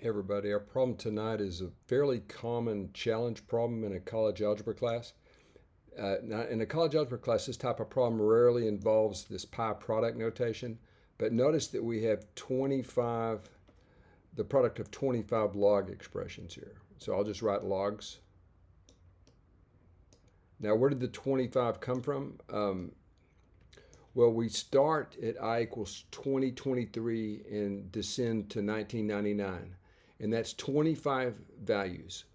Hey everybody, our problem tonight is a fairly common challenge problem in a college algebra class. Now, in a college algebra class, this type of problem rarely involves this pi product notation, but notice that we have the product of 25 log expressions here. So I'll just write logs. Now, where did the 25 come from? Well, we start at I equals 2023 and descend to 1999. And that's 25 values.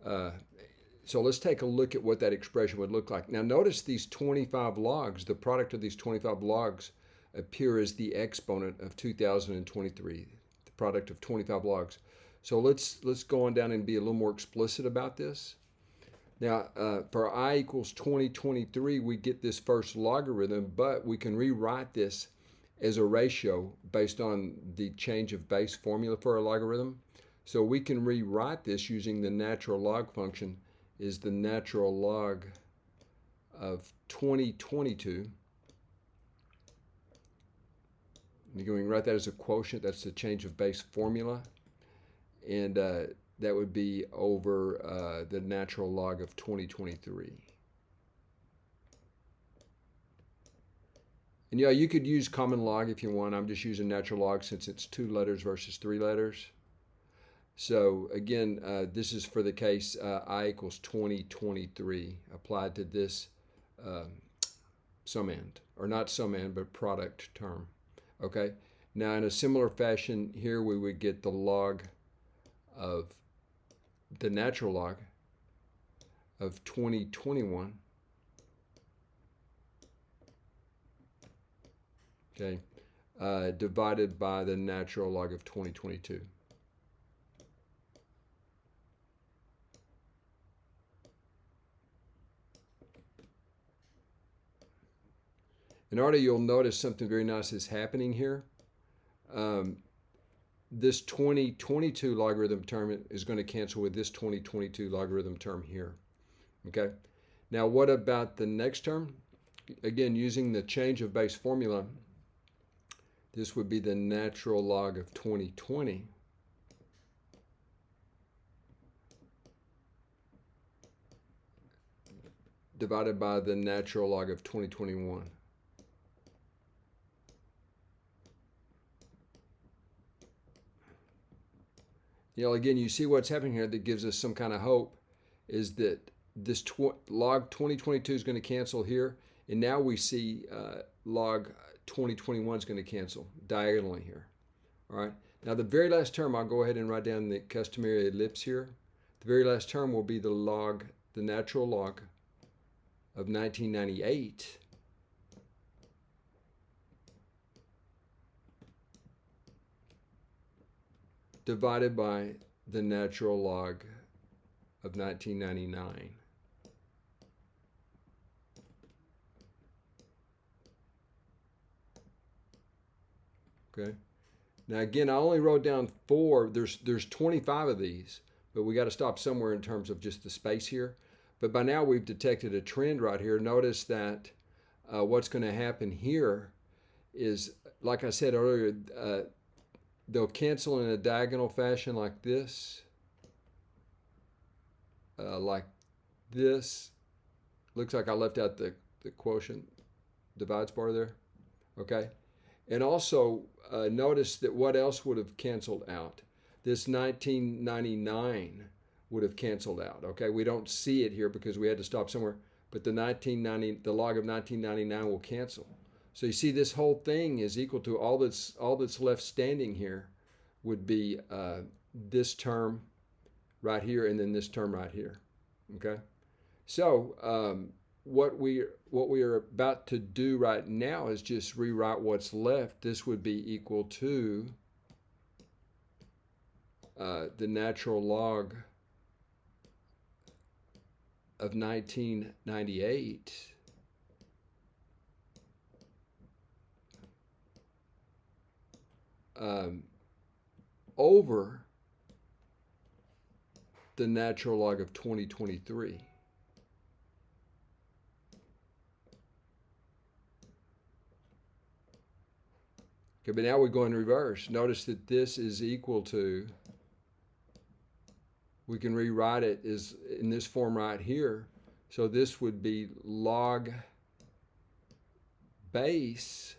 So let's take a look at what that expression would look like. Now notice these 25 logs, the product of these 25 logs appear as the exponent of 2023, the product of 25 logs. So let's go on down and be a little more explicit about this. Now, for I equals 2023, we get this first logarithm, but we can rewrite this as a ratio based on the change of base formula for a logarithm. So we can rewrite this using the natural log function is the natural log of 2022. You can write that as a quotient. That's the change of base formula. And that would be over the natural log of 2023. And yeah, you could use common log if you want. I'm just using natural log since it's 2 letters versus 3 letters. So again, this is for the case I equals 2023 applied to this summand, or not summand, but product term. Okay. Now in a similar fashion, here we would get the log of the natural log of 2021. Okay, divided by the natural log of 2022. And already you'll notice something very nice is happening here. This 2022 logarithm term is going to cancel with this 2022 logarithm term here. Okay. Now what about the next term? Again, using the change of base formula, this would be the natural log of 2020 divided by the natural log of 2021. Again, you see what's happening here that gives us some kind of hope is that this log 2022 is going to cancel here. And now we see log 2021 is going to cancel diagonally here. All right. Now the very last term, I'll go ahead and write down the customary ellipse here. The very last term will be the natural log of 1998 divided by the natural log of 1999. Okay. Now again, I only wrote down 4. There's 25 of these, but we got to stop somewhere in terms of just the space here. But by now we've detected a trend right here. Notice that what's going to happen here is, like I said earlier, they'll cancel in a diagonal fashion like this. Looks like I left out the quotient divides bar there. Okay. And also notice that what else would have canceled out? This 1999 would have canceled out. Okay, we don't see it here because we had to stop somewhere, but the log of 1999 will cancel. So you see this whole thing is equal to all that's left standing here would be this term right here and then this term right here. Okay, so what we are about to do right now is just rewrite what's left. This would be equal to the natural log of 1998 over the natural log of 2023. Okay, but now we go in reverse. Notice that this is equal to we can rewrite it as in this form right here. So this would be log base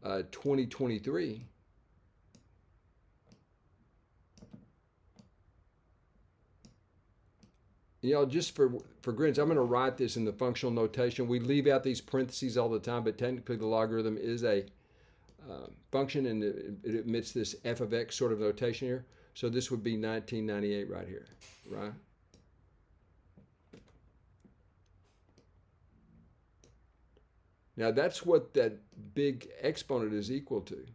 2023. You know, just for grins, I'm going to write this in the functional notation. We leave out these parentheses all the time, but technically the logarithm is a function, and it emits this f of x sort of notation here. So this would be 1998 right here, right? Now that's what that big exponent is equal to.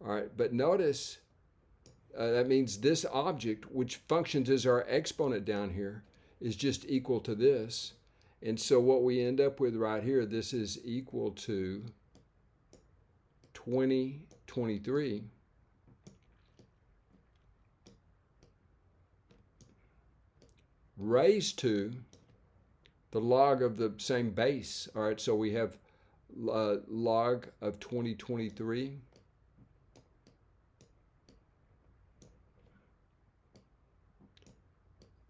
All right, but notice that means this object, which functions as our exponent down here, is just equal to this. And so what we end up with right here, this is equal to 2023 raised to the log of the same base. All right, so we have log of 2023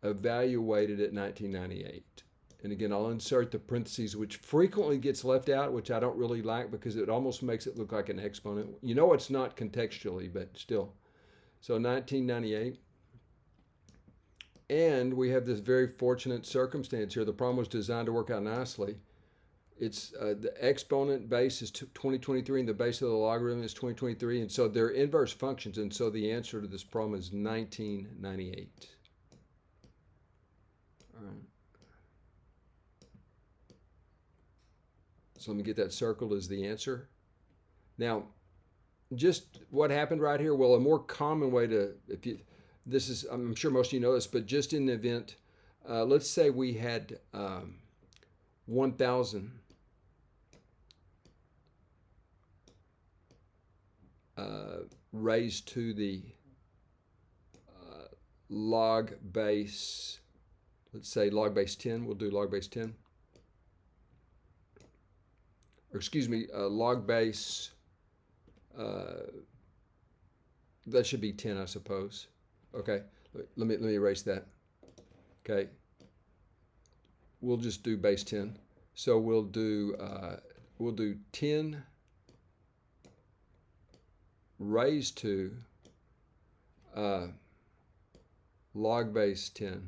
evaluated at 1998. And again, I'll insert the parentheses, which frequently gets left out, which I don't really like because it almost makes it look like an exponent. You know it's not contextually, but still. So 1998. And we have this very fortunate circumstance here. The problem was designed to work out nicely. It's the exponent base is 2023 and the base of the logarithm is 2023. And so they're inverse functions. And so the answer to this problem is 1998. All right. So let me get that circled as the answer. Now, just what happened right here? Well, a more common way to, this is, I'm sure most of you know this, but just in the event, let's say we had 1,000 raised to the log base, let's say log base 10, we'll do log base 10. Or excuse me, log base, that should be 10, I suppose. Okay, let me erase that. Okay, we'll just do base 10. So we'll do 10 raised to log base 10.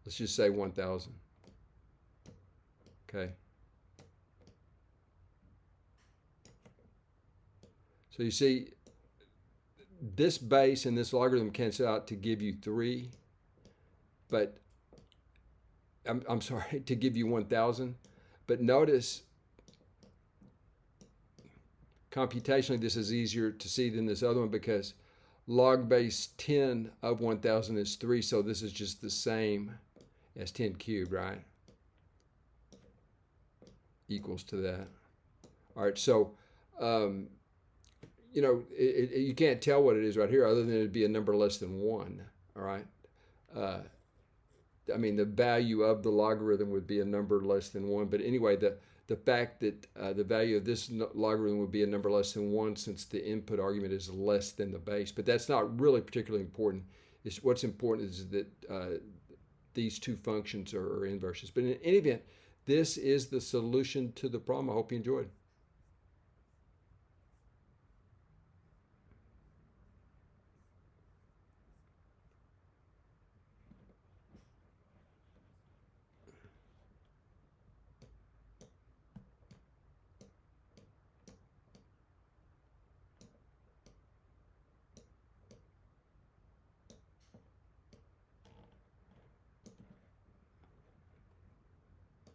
Let's just say 1,000. Okay. So you see, this base and this logarithm cancel out to give you 3, but I'm sorry, to give you 1,000. But notice, computationally, this is easier to see than this other one because log base 10 of 1,000 is 3, so this is just the same as 10 cubed, right? Equals to that. All right, so, you know, you can't tell what it is right here other than it'd be a number less than 1, all right? I mean, the value of the logarithm would be a number less than 1, but anyway, the fact that the value of this logarithm would be a number less than 1 since the input argument is less than the base, but that's not really particularly important. What's important is that these two functions are inverses. But in any event, this is the solution to the problem. I hope you enjoyed.